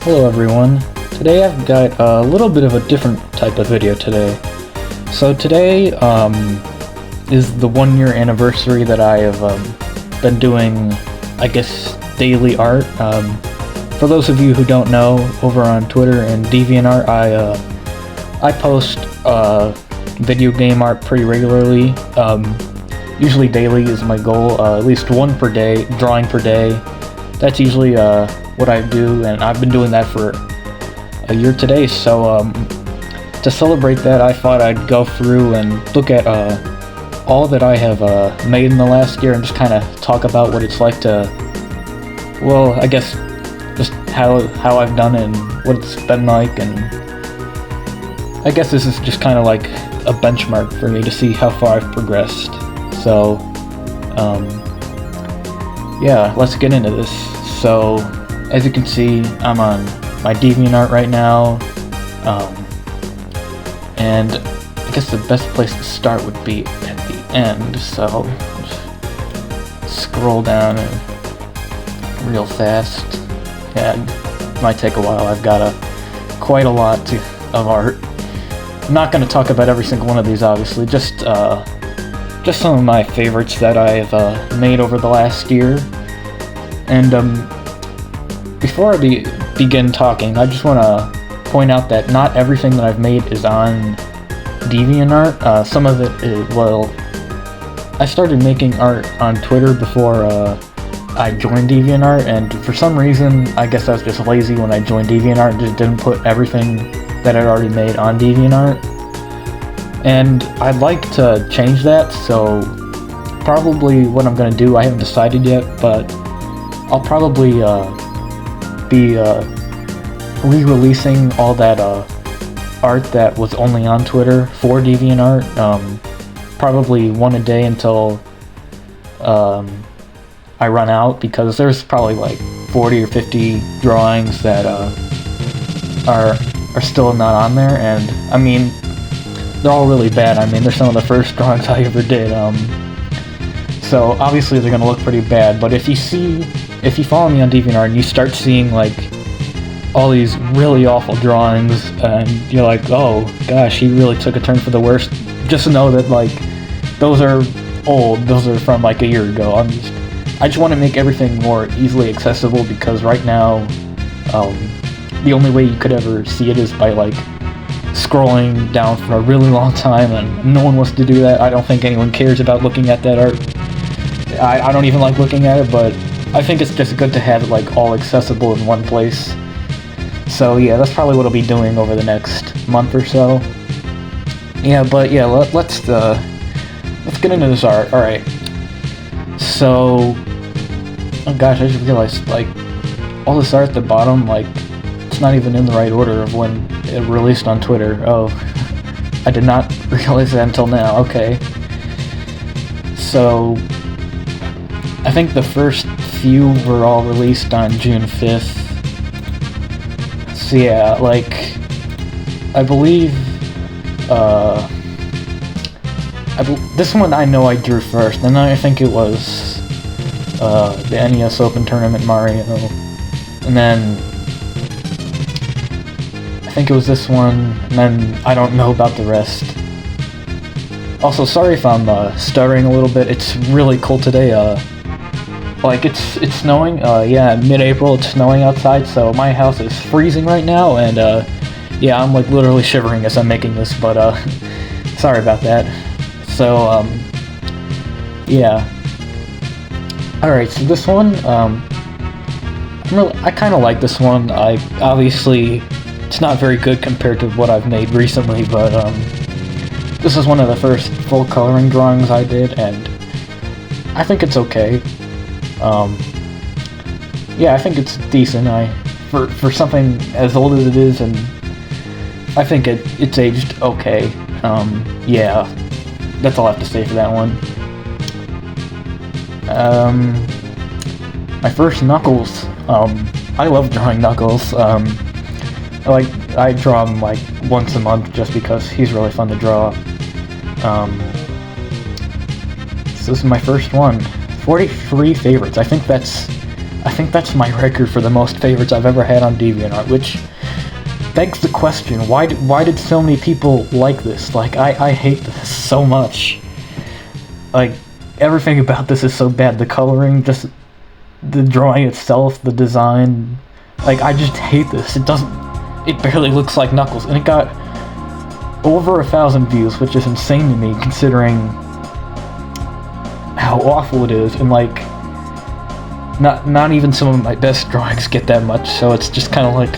Hello everyone. Today I've got a little bit of a different type of video today. So today is the 1 year anniversary that I have been doing, I guess, daily art. For those of you who don't know, over on Twitter and DeviantArt, I post video game art pretty regularly. Usually daily is my goal, at least one per day, drawing per day. That's usually what I do, and I've been doing that for a year today. So to celebrate that, I thought I'd go through and look at all that I have made in the last year and just kind of talk about what it's like to, well, I guess just how I've done it and what it's been like. And I guess this is just kind of like a benchmark for me to see how far I've progressed. So yeah, let's get into this. So as you can see, I'm on my DeviantArt right now, and I guess the best place to start would be at the end. So I'll just scroll down real fast. Yeah, it might take a while. I've got quite a lot of art. I'm not going to talk about every single one of these, obviously. Just some of my favorites that I've made over the last year. And before I begin talking, I just want to point out that not everything that I've made is on DeviantArt. Some of it is, well, I started making art on Twitter before I joined DeviantArt, and for some reason, I guess I was just lazy when I joined DeviantArt and just didn't put everything that I'd already made on DeviantArt. And I'd like to change that, so probably what I'm going to do, I haven't decided yet, but I'll probably be re-releasing all that art that was only on Twitter for DeviantArt, probably one a day until I run out, because there's probably like 40 or 50 drawings that are still not on there, and I mean, they're all really bad. I mean, they're some of the first drawings I ever did, so obviously they're gonna look pretty bad. But if you follow me on DeviantArt and you start seeing like all these really awful drawings, and you're like, oh gosh, he really took a turn for the worst, just know that like those are old. Those are from like a year ago. I just want to make everything more easily accessible, because right now the only way you could ever see it is by like scrolling down for a really long time, and no one wants to do that. I don't think anyone cares about looking at that art. I don't even like looking at it, but I think it's just good to have it like all accessible in one place. So yeah, that's probably what I'll be doing over the next month or so. Yeah, but yeah, let's get into this art. All right. So, oh gosh, I just realized like all this art at the bottom, like it's not even in the right order of when it released on Twitter. Oh, I did not realize that until now. Okay. So, I think the first few were all released on June 5th. So yeah, like, I believe, this one I know I drew first, and I think it was, the NES Open Tournament Mario, and then I think it was this one, and then I don't know about the rest. Also, sorry if I'm stuttering a little bit. It's really cold today. Like it's snowing. Yeah, mid-April, it's snowing outside, so my house is freezing right now, and yeah, I'm like literally shivering as I'm making this. But sorry about that. So yeah. All right, so this one, I kind of like this one. Obviously, it's not very good compared to what I've made recently, but this is one of the first full coloring drawings I did, and I think it's okay. Yeah, I think it's decent. For something as old as it is, and I think it's aged okay. Yeah, that's all I have to say for that one. My first Knuckles. I love drawing Knuckles. I draw him like once a month just because he's really fun to draw. So this is my first one. 43 favorites. I I think that's my record for the most favorites I've ever had on DeviantArt, which begs the question, why did so many people like this? Like, I hate this so much. Like, everything about this is so bad. The coloring, just the drawing itself, the design. Like, I just hate this. It barely looks like Knuckles. And it got over 1,000 views, which is insane to me, considering how awful it is. And, like, not even some of my best drawings get that much, so it's just kind of like,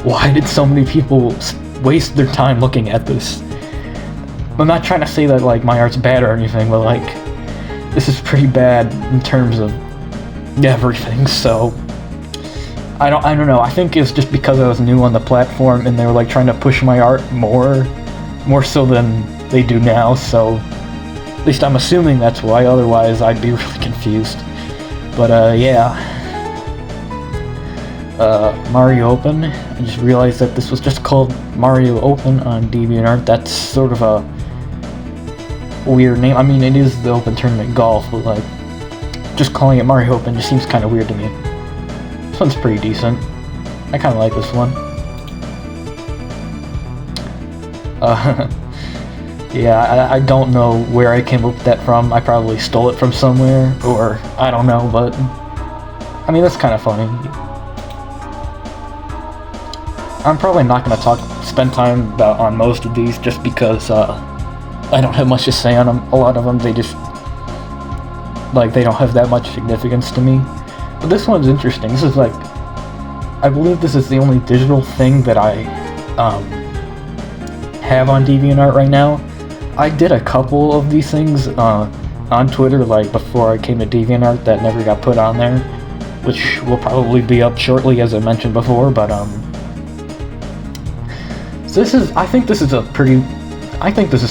why did so many people waste their time looking at this? I'm not trying to say that, like, my art's bad or anything, but, like, this is pretty bad in terms of everything, so I don't know. I think it's just because I was new on the platform and they were, like, trying to push my art more so than they do now, so at least I'm assuming that's why, otherwise I'd be really confused. But, yeah. Mario Open. I just realized that this was just called Mario Open on DeviantArt. That's sort of a weird name. I mean, it is the Open Tournament Golf, but, like, just calling it Mario Open just seems kind of weird to me. This one's pretty decent. I kind of like this one. Yeah, I don't know where I came up with that from. I probably stole it from somewhere, or I don't know, but I mean, that's kind of funny. I'm probably not going to spend time on most of these, just because I don't have much to say on them. A lot of them, they just, like, they don't have that much significance to me. But this one's interesting. This is, like, I believe this is the only digital thing that I have on DeviantArt right now. I did a couple of these things on Twitter, like, before I came to DeviantArt, that never got put on there, which will probably be up shortly, as I mentioned before, but, so I think this is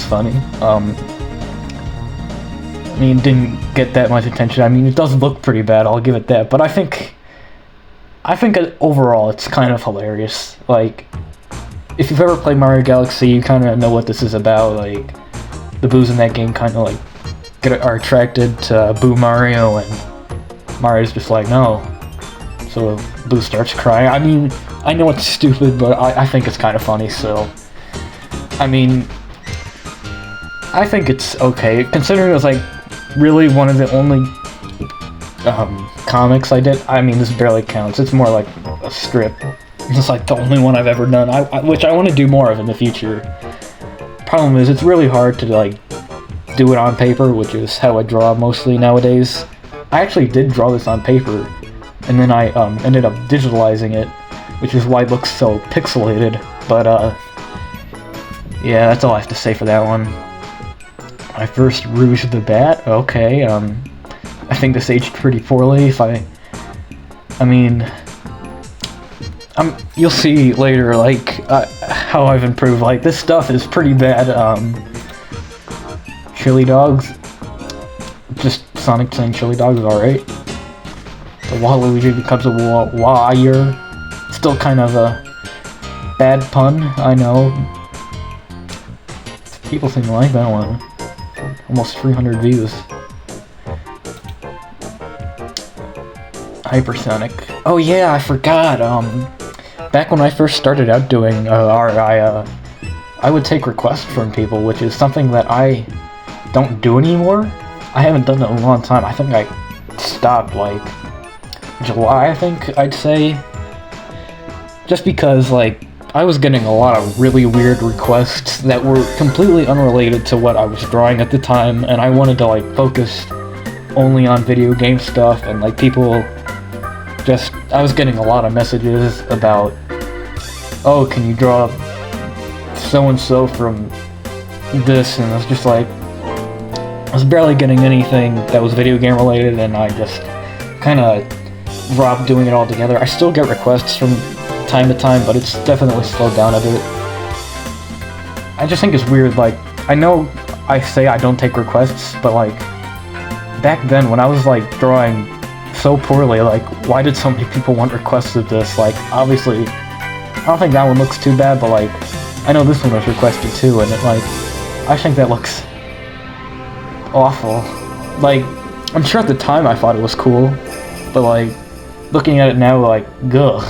funny. I mean, it didn't get that much attention. I mean, it does look pretty bad, I'll give it that, but I think overall it's kind of hilarious. Like, if you've ever played Mario Galaxy, you kind of know what this is about. Like, the boos in that game kind of, like, are attracted to Boo Mario, and Mario's just like, no. So Boo starts crying. I mean, I know it's stupid, but I think it's kind of funny, so I mean, I think it's okay, considering it was, like, really one of the only comics I did. I mean, this barely counts. It's more like a strip. It's, like, the only one I've ever done, which I want to do more of in the future. Problem is, it's really hard to, like, do it on paper, which is how I draw mostly nowadays. I actually did draw this on paper, and then I ended up digitalizing it, which is why it looks so pixelated. But yeah, that's all I have to say for that one. My first Rouge the Bat. Okay, I think this aged pretty poorly. I mean, you'll see later, like, how I've improved. Like, this stuff is pretty bad. Chili dogs. Just Sonic saying chili dogs is alright. The Waluigi becomes a wire. Still kind of a bad pun, I know. People seem to like that one. Almost 300 views. Hypersonic. Oh yeah, I forgot. Back when I first started out doing art, I would take requests from people, which is something that I don't do anymore. I haven't done that in a long time. I think I stopped, like, July, I think I'd say. Just because, like, I was getting a lot of really weird requests that were completely unrelated to what I was drawing at the time, and I wanted to, like, focus only on video game stuff, and, like, people just, I was getting a lot of messages about, oh, can you draw so-and-so from this, and I was just like, I was barely getting anything that was video game related, and I just kind of dropped doing it all together. I still get requests from time to time, but it's definitely slowed down a bit. I just think it's weird, like, I know I say I don't take requests, but, like, back then when I was, like, drawing so poorly, like, why did so many people want requests of this? Like, obviously, I don't think that one looks too bad, but, like, I know this one was requested too, and it, like, I think that looks awful. Like, I'm sure at the time I thought it was cool, but, like, looking at it now, like, gugh.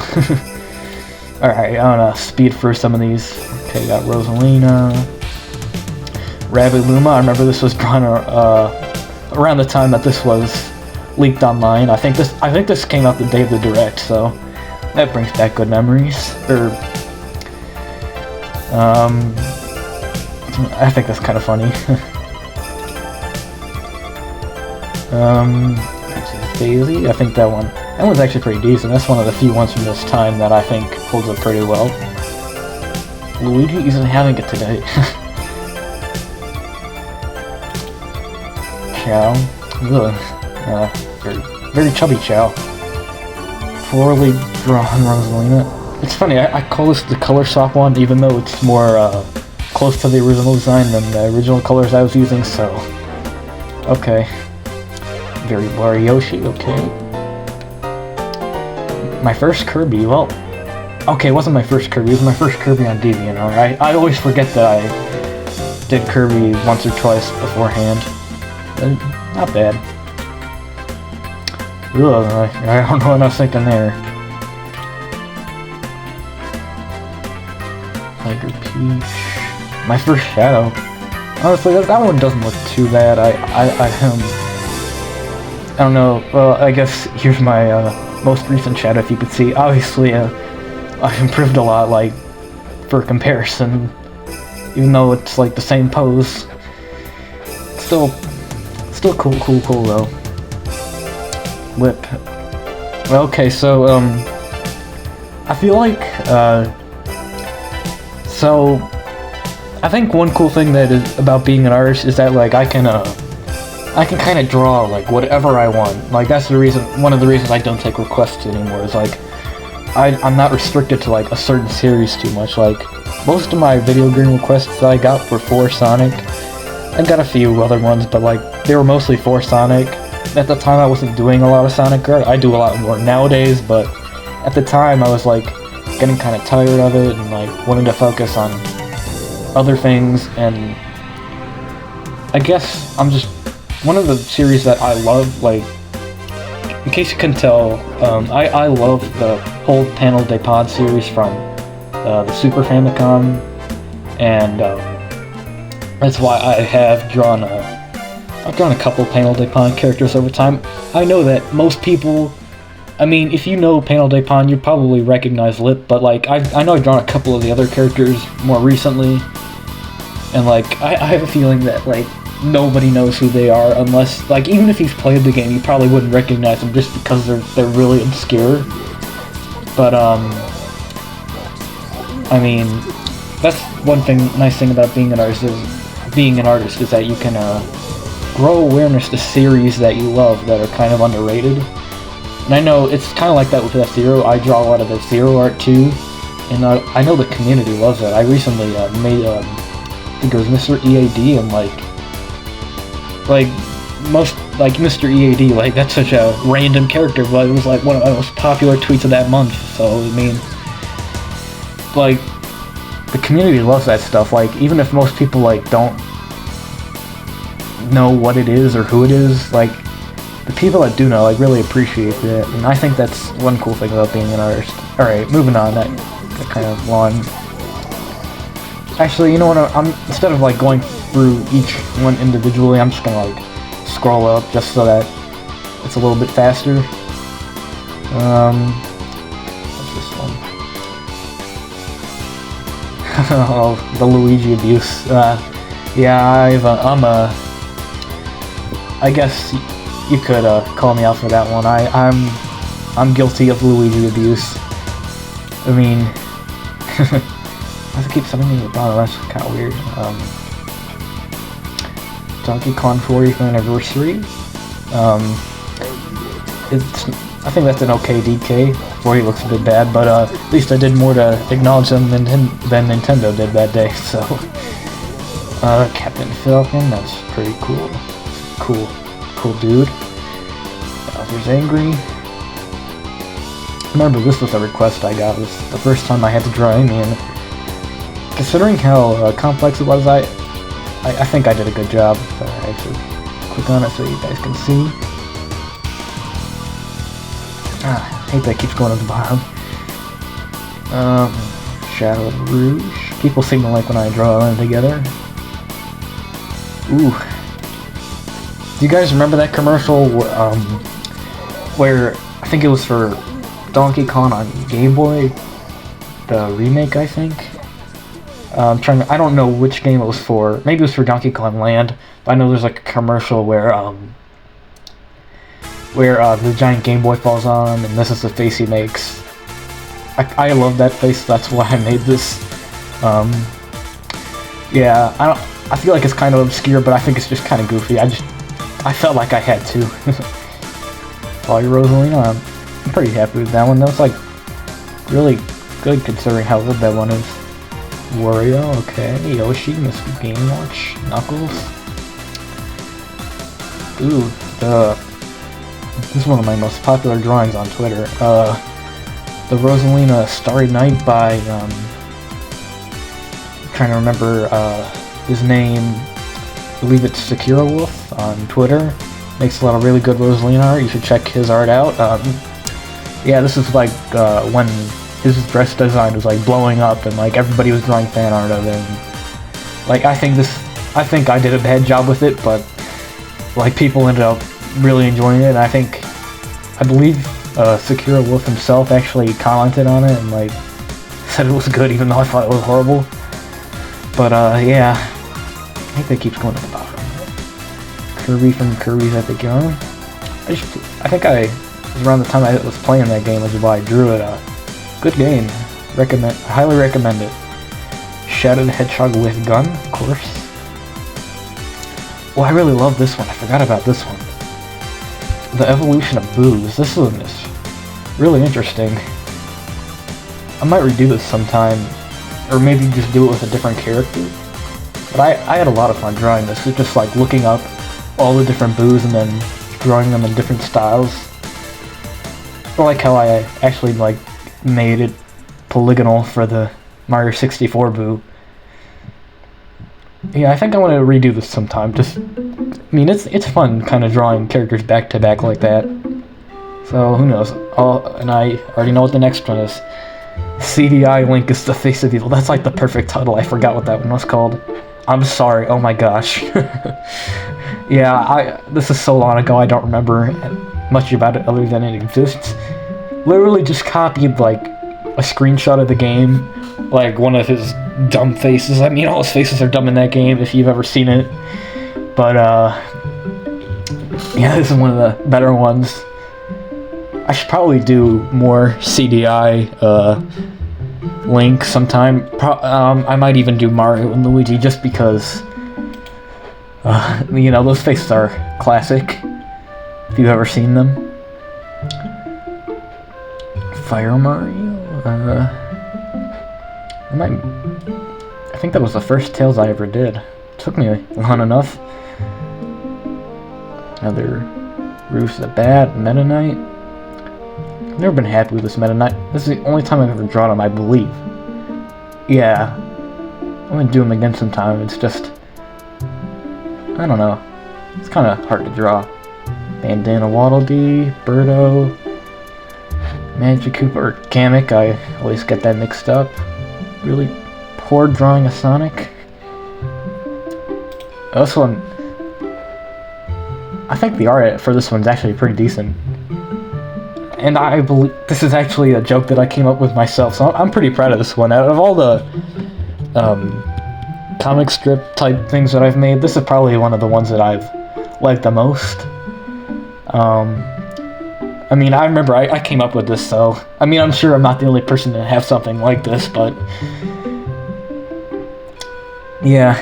Alright, I'm gonna speed through some of these. Okay, got Rosalina. Rabbit Luma. I remember this was drawn around the time that this was leaked online. I think this came out the day of the Direct, so that brings back good memories. I think that's kind of funny. Daisy. I think that one's actually pretty decent. That's one of the few ones from this time that I think holds up pretty well. Luigi isn't having it today. Chow. Very chubby Chow. Poorly drawn Rosalina. It's funny, I call this the color swap one, even though it's more close to the original design than the original colors I was using, so... Okay. Very blurry Yoshi, okay. My first Kirby, well... Okay, it wasn't my first Kirby, it was my first Kirby on Deviant. I always forget that I did Kirby once or twice beforehand. Not bad. Ugh, I don't know what I was thinking there. Tiger Peach. My first Shadow. Honestly, that one doesn't look too bad. I don't know. Well, I guess here's my most recent Shadow. If you could see, obviously, I've improved a lot. Like for comparison, even though it's like the same pose, still cool though. Lip. Well, okay, so I feel like so I think one cool thing that is about being an artist is that like I can kind of draw like whatever I want. Like that's one of the reasons I don't take requests anymore. Is like I'm not restricted to like a certain series too much. Like most of my video game requests that I got were for Sonic. I got a few other ones, but like they were mostly for Sonic. At the time I wasn't doing a lot of Sonic art. I do a lot more nowadays, but at the time I was like getting kind of tired of it and like wanting to focus on other things, and I guess I'm just one of the series that I love, like in case you couldn't tell, I love the whole Panel de Pod series from the Super Famicom, and that's why I have drawn I've drawn a couple Panel de Pon characters over time. I know that most people, I mean, if you know Panel de Pon, you probably recognize Lip, but like, I know I've drawn a couple of the other characters more recently, and like, I have a feeling that like, nobody knows who they are unless, like, even if you've played the game, you probably wouldn't recognize them just because they're really obscure. But, I mean, that's one nice thing about being an artist is that you can, grow awareness to series that you love that are kind of underrated. And I know it's kind of like that with F-Zero. I draw a lot of F-Zero art too, and I know the community loves it. I recently made, I think it was Mr. EAD, and like most, like Mr. EAD, like that's such a random character, but it was like one of my most popular tweets of that month, so I mean, like, the community loves that stuff. Like, even if most people like don't know what it is or who it is, like the people that do know like really appreciate it, and I think that's one cool thing about being an artist. Alright, moving on, that kind of long. Actually, you know what, I'm instead of like going through each one individually, I'm just gonna like scroll up just so that it's a little bit faster. What's this one? Oh, the Luigi abuse. Yeah, I guess you could call me out for that one. I'm guilty of Luigi abuse. I mean, I keep sending me the bottom. That's kind of weird. Donkey Kong 40th anniversary. I think that's an okay DK. 40 looks a bit bad, but at least I did more to acknowledge them than Nintendo did that day. So, Captain Falcon. That's pretty cool. Cool dude. Bowser's angry. Remember, this was a request I got. It was the first time I had to draw Amy, and considering how complex it was, I think I did a good job. I actually click on it so you guys can see. hate that keeps going to the bottom. Shadow of Rouge. People seem to like when I draw them together. Ooh. Do you guys remember that commercial where I think it was for Donkey Kong on Game Boy? The remake, I think. I don't know which game it was for. Maybe it was for Donkey Kong Land. But I know there's like a commercial where the giant Game Boy falls on, and this is the face he makes. I love that face. That's why I made this. Yeah, I feel like it's kind of obscure, but I think it's just kind of goofy. I felt like I had to. Follow your Rosalina. I'm pretty happy with that one. That was like really good considering how old that one is. Wario, okay. Yoshi, Mr. Game Watch, Knuckles. Ooh, this is one of my most popular drawings on Twitter. The Rosalina Starry Night by, I'm trying to remember his name. I believe it's Sakura Wolf on Twitter. Makes a lot of really good Rosalina art. You should check his art out. Yeah, this is like when his dress design was like blowing up and like everybody was drawing fan art of it. And, like I think I did a bad job with it, but like people ended up really enjoying it. And I believe Sakura Wolf himself actually commented on it and like said it was good, even though I thought it was horrible. But yeah, I think that keeps going to the bottom. Kirby from Kirby's Epic Yarn. I think it was around the time I was playing that game, which is why I drew it. Good game. Highly recommend it. Shadow the Hedgehog with gun, of course. Well, I really love this one. I forgot about this one. The Evolution of Booze. This one is really interesting. I might redo this sometime, or maybe just do it with a different character. But I had a lot of fun drawing this. It's just like looking up all the different Boos and then drawing them in different styles. I like how I actually like made it polygonal for the Mario 64 Boo. Yeah, I think I want to redo this sometime. I mean, it's fun kind of drawing characters back to back like that. So who knows? And I already know what the next one is. CDI Link is the Face of Evil. That's like the perfect title. I forgot what that one was called. I'm sorry. Oh my gosh. Yeah, this is so long ago. I don't remember much about it other than it exists. Literally just copied like a screenshot of the game, like one of his dumb faces. I mean, all his faces are dumb in that game if you've ever seen it. But yeah, this is one of the better ones. I should probably do more CDI Link sometime. I might even do Mario and Luigi just because you know, those faces are classic if you've ever seen them. Fire Mario? I think that was the first Tales I ever did. It took me long enough. Another Roof's the Bat, Meta Knight. I've never been happy with this Meta Knight. This is the only time I've ever drawn him, I believe. Yeah. I'm gonna do him again sometime. It's just, I don't know. It's kind of hard to draw. Bandana Waddle Dee, Birdo, Magic Koopa, or Kamek. I always get that mixed up. Really poor drawing of Sonic. This one, I think the art for this one's actually pretty decent. And I believe this is actually a joke that I came up with myself, so I'm pretty proud of this one. Out of all the comic strip type things that I've made, this is probably one of the ones that I've liked the most. I mean, I remember I came up with this, so I mean, I'm sure I'm not the only person to have something like this, but yeah,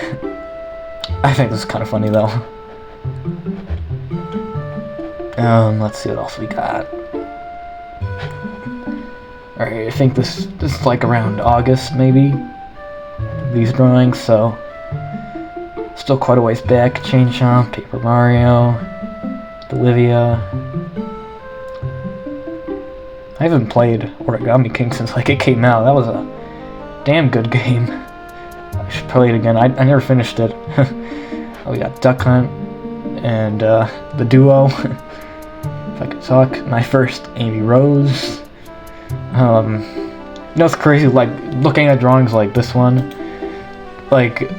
I think this is kind of funny though. Let's see what else we got. Alright, I think this is like around August, maybe, these drawings, so still quite a ways back. Chain Chomp, Paper Mario, Olivia. I haven't played Origami King since like it came out. That was a damn good game. I should play it again. I never finished it. Oh, we got Duck Hunt and the Duo. if I could talk. My first Amy Rose. You know, it's crazy, like, looking at drawings like this one, like,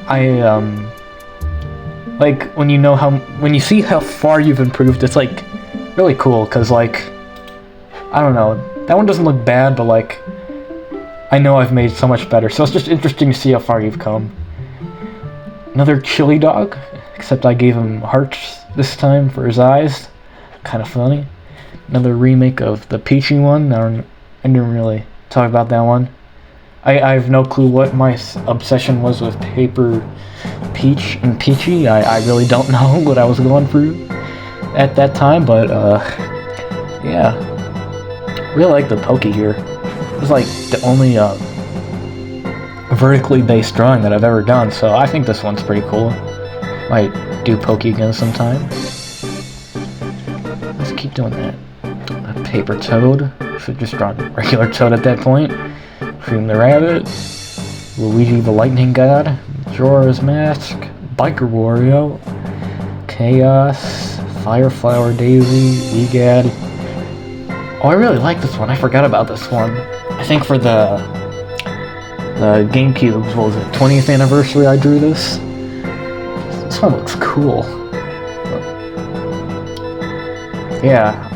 like, when you see how far you've improved, it's, like, really cool, because, like, I don't know, that one doesn't look bad, but, like, I know I've made so much better, so it's just interesting to see how far you've come. Another chili dog, except I gave him hearts this time for his eyes, kind of funny. Another remake of the Peachy one, I didn't really talk about that one. I have no clue what my obsession was with Paper Peach and Peachy. I really don't know what I was going through at that time, but yeah. Really like the Pokey here. It's like the only vertically based drawing that I've ever done, so I think this one's pretty cool. Might do Pokey again sometime. Let's keep doing that. A paper Toad. Should just draw a regular Toad at that point. Cream the Rabbit. Luigi the Lightning God. Majora's Mask. Biker Wario. Chaos. Fireflower Daisy. Egad. Oh, I really like this one. I forgot about this one. I think for the GameCube, what was it, 20th anniversary I drew this. This one looks cool. Yeah,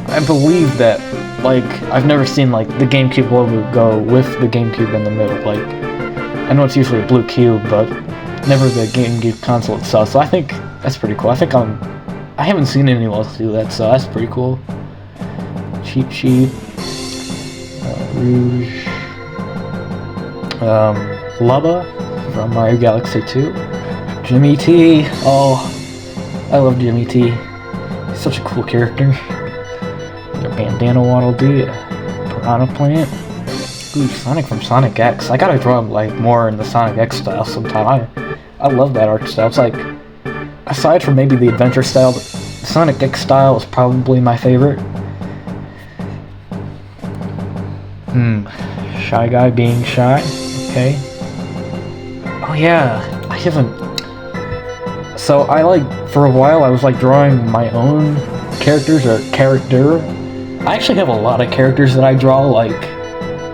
I believe that, like, I've never seen, like, the GameCube logo go with the GameCube in the middle. Like, I know it's usually a blue cube, but never the GameCube console itself, so I think that's pretty cool. I haven't seen anyone else do that, so that's pretty cool. Cheap Sheep. Rouge. Lubba from Mario Galaxy 2. Jimmy T. Oh, I love Jimmy T. He's such a cool character. Your Bandana Waddle Dee. Piranha Plant. Ooh, Sonic from Sonic X. I gotta draw him, like, more in the Sonic X style sometime. I love that art style. It's like, aside from maybe the adventure style, the Sonic X style is probably my favorite. Shy Guy being shy. Okay. Oh yeah, I haven't... So for a while I was like drawing my own characters, or character. I actually have a lot of characters that I draw, like,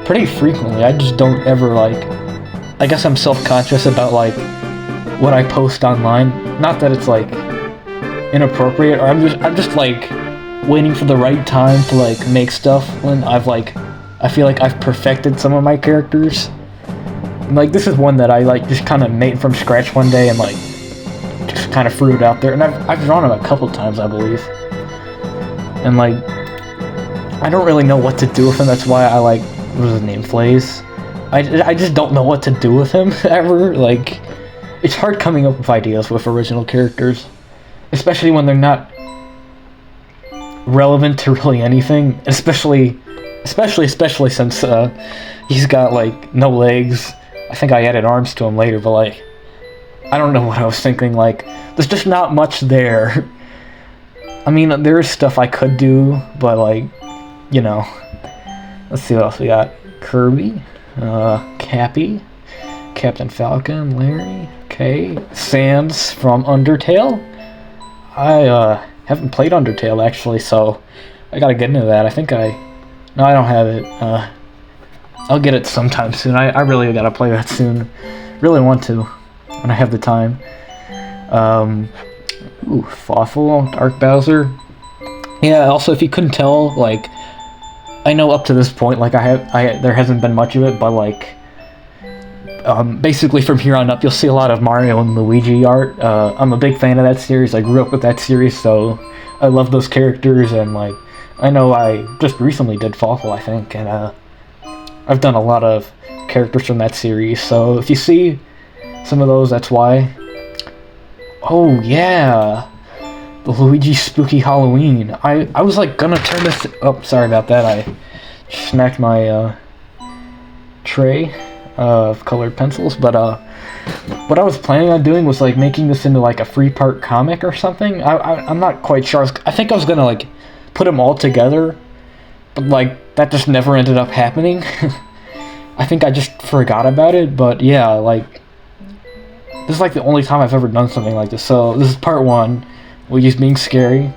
pretty frequently. I just don't ever, like... I guess I'm self-conscious about, like, what I post online. Not that it's, like, inappropriate, or I'm just like, waiting for the right time to, like, make stuff when I feel like I've perfected some of my characters. And, like, this is one that I, like, just kind of made from scratch one day and, like, just kind of threw it out there. And I've drawn him a couple times, I believe. And, like, I don't really know what to do with him. That's why I, like, what was his name? Flays. I just don't know what to do with him, ever. Like, it's hard coming up with ideas with original characters. Especially when they're not relevant to really anything. Especially since he's got, like, no legs. I think I added arms to him later, but, like, I don't know what I was thinking. Like, there's just not much there. I mean, there is stuff I could do, but, like, you know. Let's see what else we got. Kirby, Cappy, Captain Falcon, Larry, okay, Sans from Undertale. I haven't played Undertale, actually, so I gotta get into that. No, I don't have it. I'll get it sometime soon. I really gotta play that soon. Really want to, when I have the time. Fawful, Dark Bowser. Yeah, also, if you couldn't tell, like, I know up to this point, like, there hasn't been much of it, but, like, basically from here on up, you'll see a lot of Mario and Luigi art. I'm a big fan of that series. I grew up with that series, so I love those characters, and, like, I know I just recently did Fawful, I think, and, I've done a lot of characters from that series, so if you see some of those, that's why. Oh, yeah! The Luigi Spooky Halloween. I was, like, gonna turn this... Oh, sorry about that. I smacked my, tray of colored pencils, but, what I was planning on doing was, like, making this into, like, a 3-part comic or something. I'm not quite sure. I think I was gonna, like, put them all together, but, like, that just never ended up happening. I think I just forgot about it, but yeah, like, this is, like, the only time I've ever done something like this. So, this is part 1, Luigi's being scary.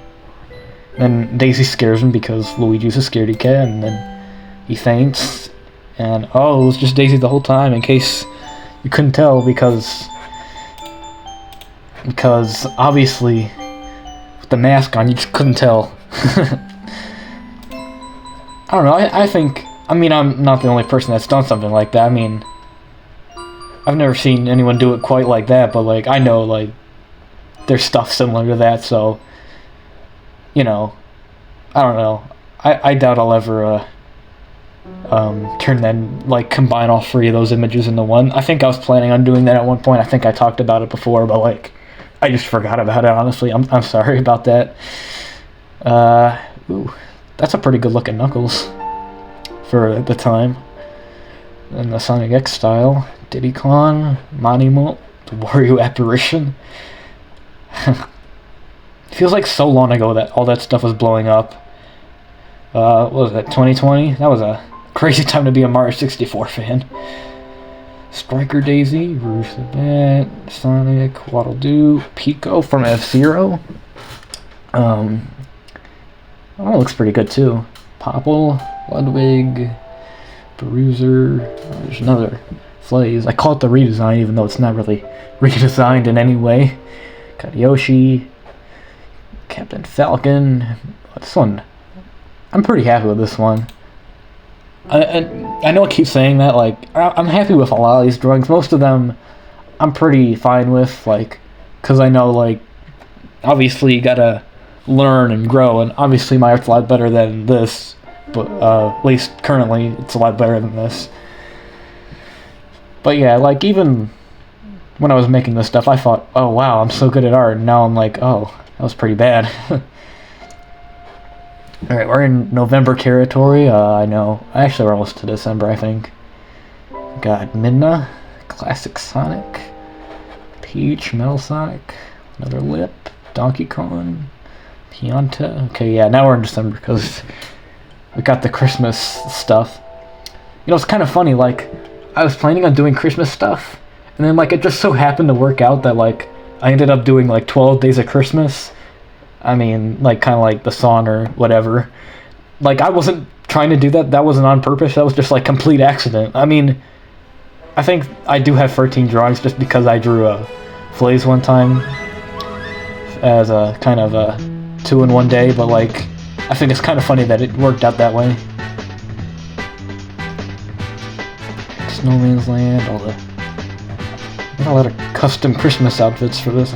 then Daisy scares him because Luigi's a scaredy cat, and then he faints, and oh, it was just Daisy the whole time, in case you couldn't tell, because obviously with the mask on, you just couldn't tell. I don't know, I think, I mean, I'm not the only person that's done something like that. I mean, I've never seen anyone do it quite like that, but, like, I know, like, there's stuff similar to that, so, you know, I don't know. I doubt I'll ever, turn that, like, combine all three of those images into one. I think I was planning on doing that at one point. I think I talked about it before, but, like, I just forgot about it, honestly. I'm sorry about that. Ooh, that's a pretty good looking Knuckles for the time. In the Sonic X style. Diddy Kong, Monument, the Wario Apparition. Feels like so long ago that all that stuff was blowing up. What was that, 2020? That was a crazy time to be a Mario 64 fan. Striker Daisy, Rouge the Bat, Sonic, Waddle Doo, Pico from F-Zero. Oh, it looks pretty good too. Popple, Ludwig, Bruiser, there's another Flaze. I call it the redesign even though it's not really redesigned in any way. Got Yoshi, Captain Falcon. This one, I'm pretty happy with this one. I know I keep saying that, like, I'm happy with a lot of these drawings. Most of them I'm pretty fine with, like, because I know, like, obviously you gotta learn and grow, and obviously my art's a lot better than this, but at least currently it's a lot better than this. But yeah, like, even when I was making this stuff, I thought, oh wow, I'm so good at art, and now I'm like, oh, that was pretty bad. Alright, we're in November territory. I know. Actually, we're almost to December, I think. Got Midna, Classic Sonic, Peach, Metal Sonic, another Lip, Donkey Kong, Pianta. Okay, yeah, now we're in December because we got the Christmas stuff. You know, it's kind of funny, like, I was planning on doing Christmas stuff, and then, like, it just so happened to work out that, like, I ended up doing, like, 12 Days of Christmas. I mean, like, kind of like the song or whatever. Like, I wasn't trying to do that. That wasn't on purpose. That was just, like, complete accident. I mean, I think I do have 13 drawings just because I drew a Flaze one time as a kind of a 2 in 1 day, but, like, I think it's kind of funny that it worked out that way. Snowman's Land, got a lot of custom Christmas outfits for this.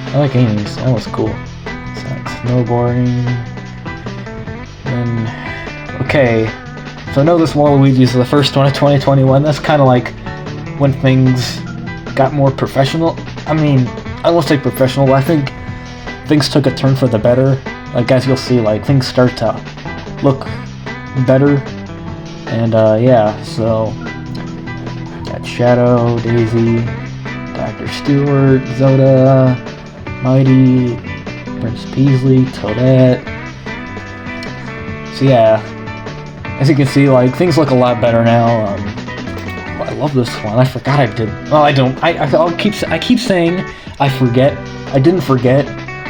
I like Amy's. That was cool. Sonic snowboarding. And okay, so I know this Waluigi is the first one of 2021. That's kind of like when things got more professional. I mean, I won't say professional, but I think things took a turn for the better. Like, as you'll see, like, things start to look better. And yeah, so got Shadow, Daisy, Dr. Stewart, Zelda, Mighty, Prince Peasley, Toadette. So yeah, as you can see, like, things look a lot better now. I love this one. I forgot I did. Well, I don't. I keep saying I forget. I didn't forget.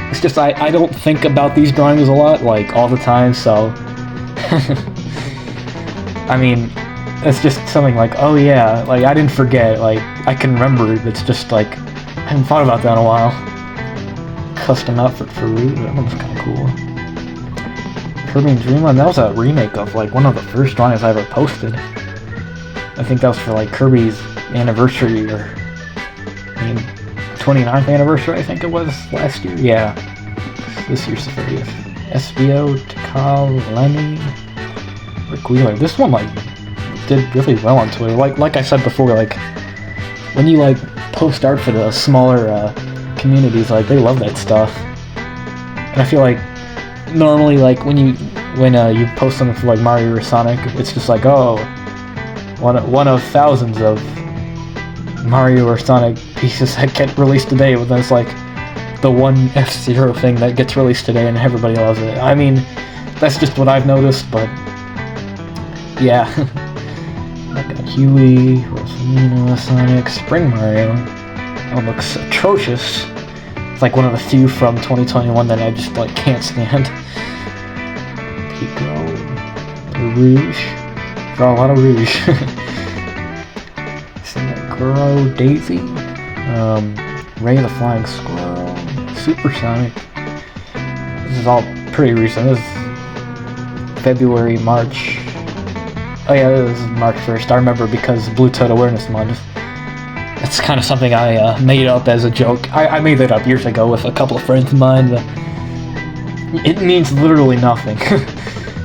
It's just I don't think about these drawings a lot, like, all the time. So I mean, it's just something like, oh yeah, like, I didn't forget. Like, I can remember. It's just like I haven't thought about that in a while. Custom outfit for Root. That one's kind of cool. Kirby and Dreamland. That was a remake of, like, one of the first drawings I ever posted. I think that was for, like, Kirby's anniversary, or, I mean, 29th anniversary, I think it was, last year. Yeah. This year's the 30th. SBO, Tikal, Lenny, Rick Wheeler. This one, like, did really well on Twitter. Like I said before, like, when you, like, post art for the smaller, communities, like, they love that stuff. And I feel like normally, like, when you post something for, like, Mario or Sonic, it's just like, oh, one of thousands of Mario or Sonic pieces that get released today, but then it's like the one F-Zero thing that gets released today and everybody loves it. I mean, that's just what I've noticed, but yeah. I got Huey, Rosalina, Sonic, Spring Mario. That one looks atrocious. It's like one of the few from 2021 that I just, like, can't stand. Pico, Rouge. Draw a lot of Rouge. Grow, Daisy, Ray the Flying Squirrel, Supersonic. This is all pretty recent. This is February, March. Oh yeah, this is March 1st. I remember because Blue Toad Awareness Month. It's kind of something I made up as a joke. I made that up years ago with a couple of friends of mine. It means literally nothing.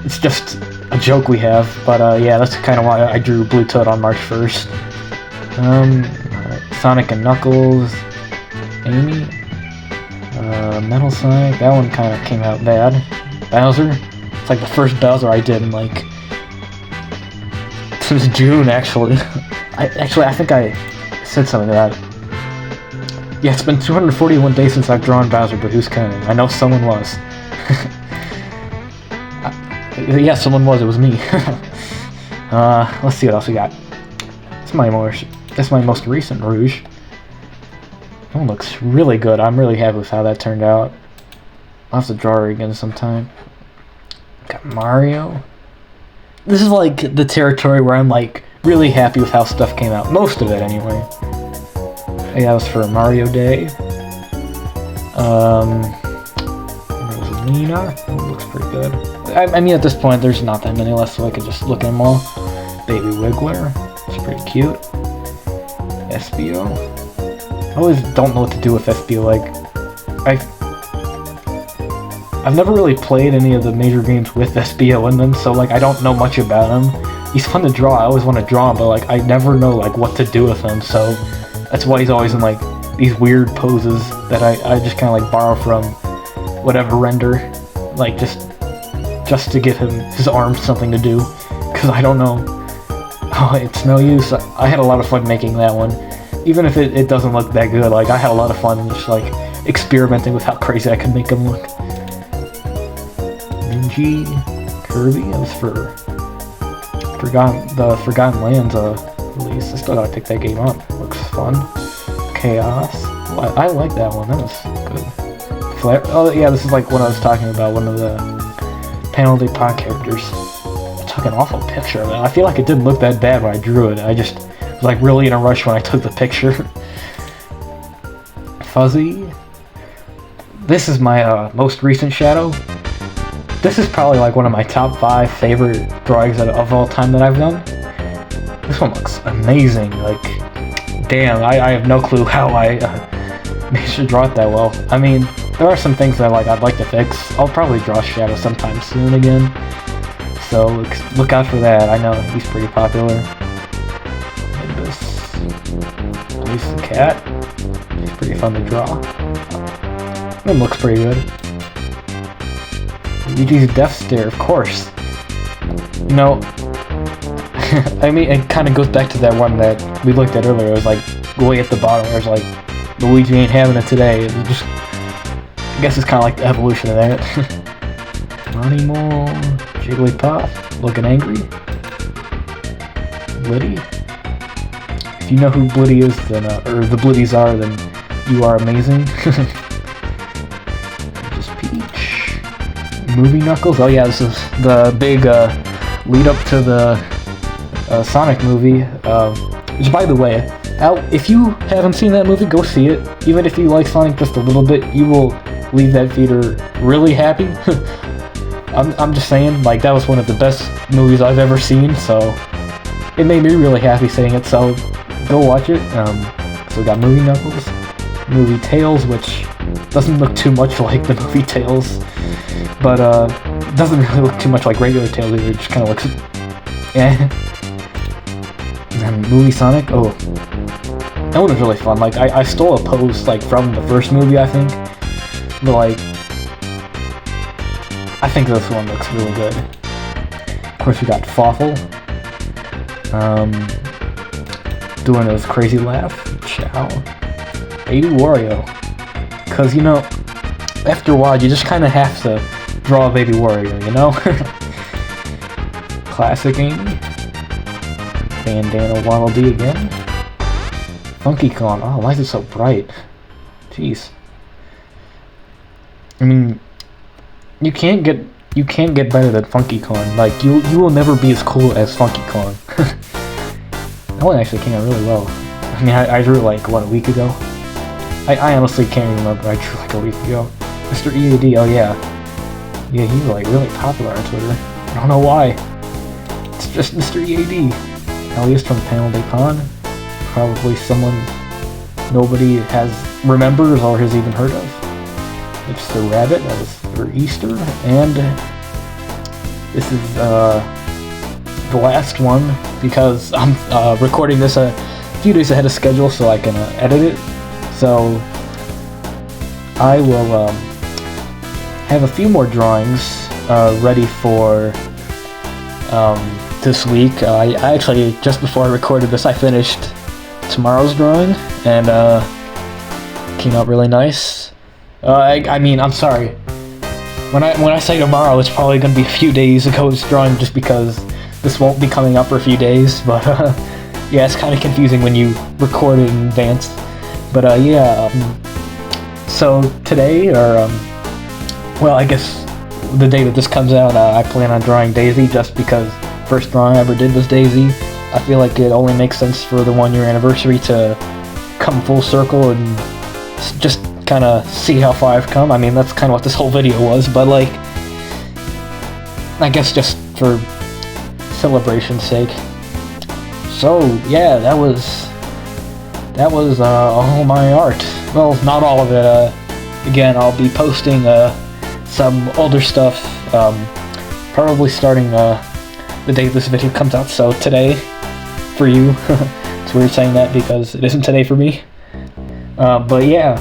It's just a joke we have. But yeah, that's kind of why I drew Blue Toad on March 1st. Sonic and Knuckles, Amy, Metal Sonic, that one kind of came out bad. Bowser, it's like the first Bowser I did in like, since June actually. I think I said something about it. Yeah, it's been 241 days since I've drawn Bowser, but who's counting? I know someone was. Yeah, someone was, it was me. Let's see what else we got. That's my most recent Rouge. That one looks really good. I'm really happy with how that turned out. I'll have to draw her again sometime. Got Mario. This is like the territory where I'm like really happy with how stuff came out. Most of it anyway. Yeah, that was for Mario Day. Rosalina. That one looks pretty good. I mean at this point there's not that many left, so I could just look at them all. Baby Wiggler. It's pretty cute. SBO. I always don't know what to do with SBO. Like, I've never really played any of the major games with SBO in them, so like I don't know much about him. He's fun to draw. I always want to draw him, but like I never know like what to do with him. So that's why he's always in like these weird poses that I just kind of like borrow from whatever render, like just to give him his arms something to do, because I don't know. Oh, it's no use. I had a lot of fun making that one. Even if it doesn't look that good, like I had a lot of fun just like experimenting with how crazy I could make him look. Luigi Kirby, that was for the Forgotten Lands release. I still gotta pick that game up. Looks fun. Chaos. Oh, I like that one. That was good. Oh yeah, this is like what I was talking about. One of the Penalty Pod characters. Took an awful picture of it. I feel like it didn't look that bad when I drew it. I just was like really in a rush when I took the picture. Fuzzy. This is my most recent shadow. This is probably like one of my top 5 favorite drawings of all time that I've done. This one looks amazing. Like, damn, I have no clue how I managed to draw it that well. I mean, there are some things that I'd like to fix. I'll probably draw Shadow sometime soon again. So look out for that. I know he's pretty popular. Nimbus. Police the cat. He's pretty fun to draw. It looks pretty good. Luigi's Death Stare, of course. You know, I mean, it kind of goes back to that one that we looked at earlier. It was like way at the bottom where it's like, Luigi ain't having it today. It just, I guess it's kind of like the evolution of that. Money Mole. Jigglypuff, looking angry. Blitty. If you know who Blitty is, then or the Blitties are, then you are amazing. Just Peach. Movie Knuckles. Oh yeah, this is the big lead up to the Sonic movie. Which, by the way, if you haven't seen that movie, go see it. Even if you like Sonic just a little bit, you will leave that theater really happy. I'm just saying, like, that was one of the best movies I've ever seen, so it made me really happy seeing it, so go watch it. So we got Movie Knuckles, Movie Tails, which doesn't look too much like the movie Tails, but doesn't really look too much like regular Tails either. It just kind of looks, eh. And then Movie Sonic. Oh, that one was really fun. Like I stole a pose like from the first movie, I think, but like I think this one looks really good. Of course, we got Fawful. Doing his crazy laugh. Chow. Baby Wario. Because, you know, after a while, you just kind of have to draw a Baby Wario, you know? Classic Amy. Bandana Waddle Dee again. Funky Kong. Oh, why is it so bright? Jeez. I mean, you can't get you can't get better than Funky Kong. Like, you will never be as cool as Funky Kong. That one actually came out really well. I mean, I drew it like, what, a week ago? I honestly can't even remember. I drew like a week ago. Mr. EAD, oh yeah. Yeah, he's like really popular on Twitter. I don't know why. It's just Mr. EAD. Alias from Panel de Con. Probably someone nobody remembers or has even heard of. It's the rabbit that was for Easter, and this is the last one because I'm recording this a few days ahead of schedule so I can edit it. So I will have a few more drawings ready for this week. I actually, just before I recorded this, I finished tomorrow's drawing, and came out really nice. I mean, I'm sorry. When I say tomorrow, it's probably going to be a few days ago's drawing, just because this won't be coming up for a few days. But yeah, it's kind of confusing when you record it in advance. But yeah. So today, or well, I guess the day that this comes out, I plan on drawing Daisy, just because first drawing I ever did was Daisy. I feel like it only makes sense for the 1 year anniversary to come full circle and just kind of see how far I've come. I mean, that's kind of what this whole video was, but like, I guess just for celebration's sake. So yeah, that was all my art. Well, not all of it. Again, I'll be posting some older stuff, probably starting the day this video comes out, so today for you. It's weird saying that because it isn't today for me. But yeah,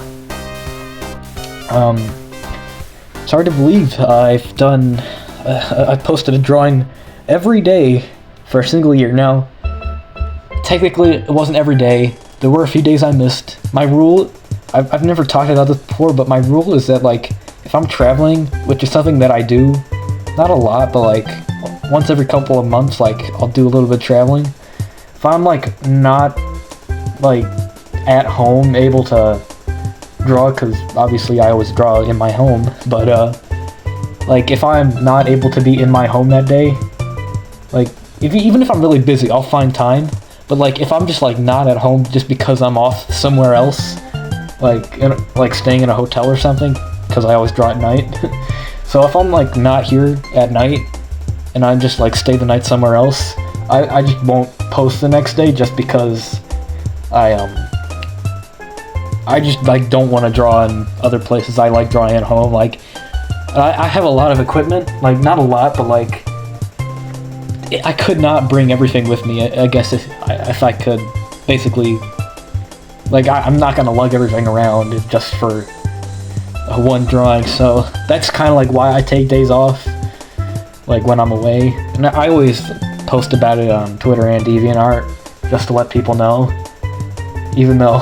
it's hard to believe I've done, I posted a drawing every day for a single year. Now, technically it wasn't every day. There were a few days I missed. My rule, I've never talked about this before, but my rule is that, like, if I'm traveling, which is something that I do, not a lot, but like once every couple of months, like, I'll do a little bit of traveling. If I'm like not like at home able to draw, because obviously I always draw in my home, but like if I'm not able to be in my home that day, like even if I'm really busy, I'll find time. But like if I'm just like not at home just because I'm off somewhere else, like staying in a hotel or something, because I always draw at night. So if I'm like not here at night and I just like stay the night somewhere else, I just won't post the next day, just because I just like don't want to draw in other places. I like drawing at home. Like I have a lot of equipment, like not a lot, but like I could not bring everything with me. I guess if I could, basically, like I'm not gonna lug everything around just for one drawing. So that's kind of like why I take days off, like when I'm away. And I always post about it on Twitter and DeviantArt, just to let people know, even though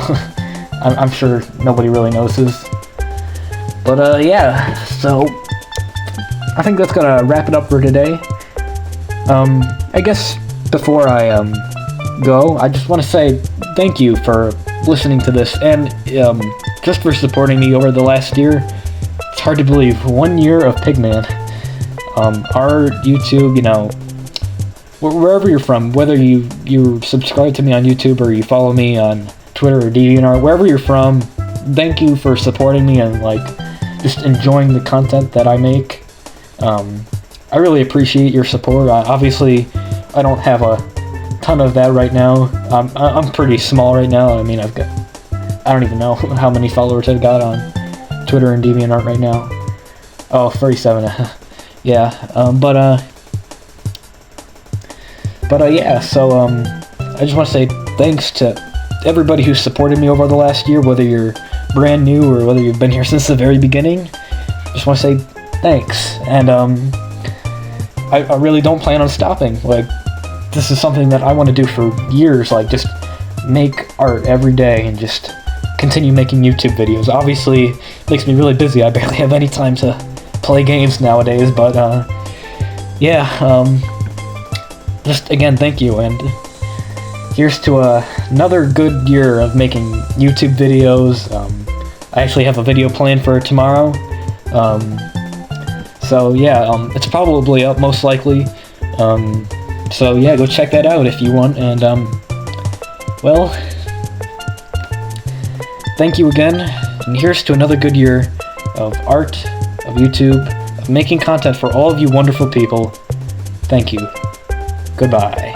I'm sure nobody really notices. But yeah, so I think that's gonna wrap it up for today. I guess before I go, I just want to say thank you for listening to this, and just for supporting me over the last year. It's hard to believe, 1 year of Pigman. Our YouTube, you know, wherever you're from, whether you subscribe to me on YouTube or you follow me on Twitter or DeviantArt, wherever you're from, thank you for supporting me and like just enjoying the content that I make. I really appreciate your support. Obviously, I don't have a ton of that right now. I'm pretty small right now. I mean, I don't even know how many followers I've got on Twitter and DeviantArt right now. Oh, 37. Yeah. Yeah. So I just want to say thanks to everybody who supported me over the last year, whether you're brand new or whether you've been here since the very beginning. Just want to say thanks, and I really don't plan on stopping. Like, this is something that I want to do for years, like just make art every day and just continue making YouTube videos. Obviously, it makes me really busy. I barely have any time to play games nowadays, but yeah, just again, thank you, and here's to another good year of making YouTube videos. I actually have a video planned for tomorrow. So yeah, it's probably up most likely. So yeah, go check that out if you want. And well, thank you again. And here's to another good year of art, of YouTube, of making content for all of you wonderful people. Thank you. Goodbye.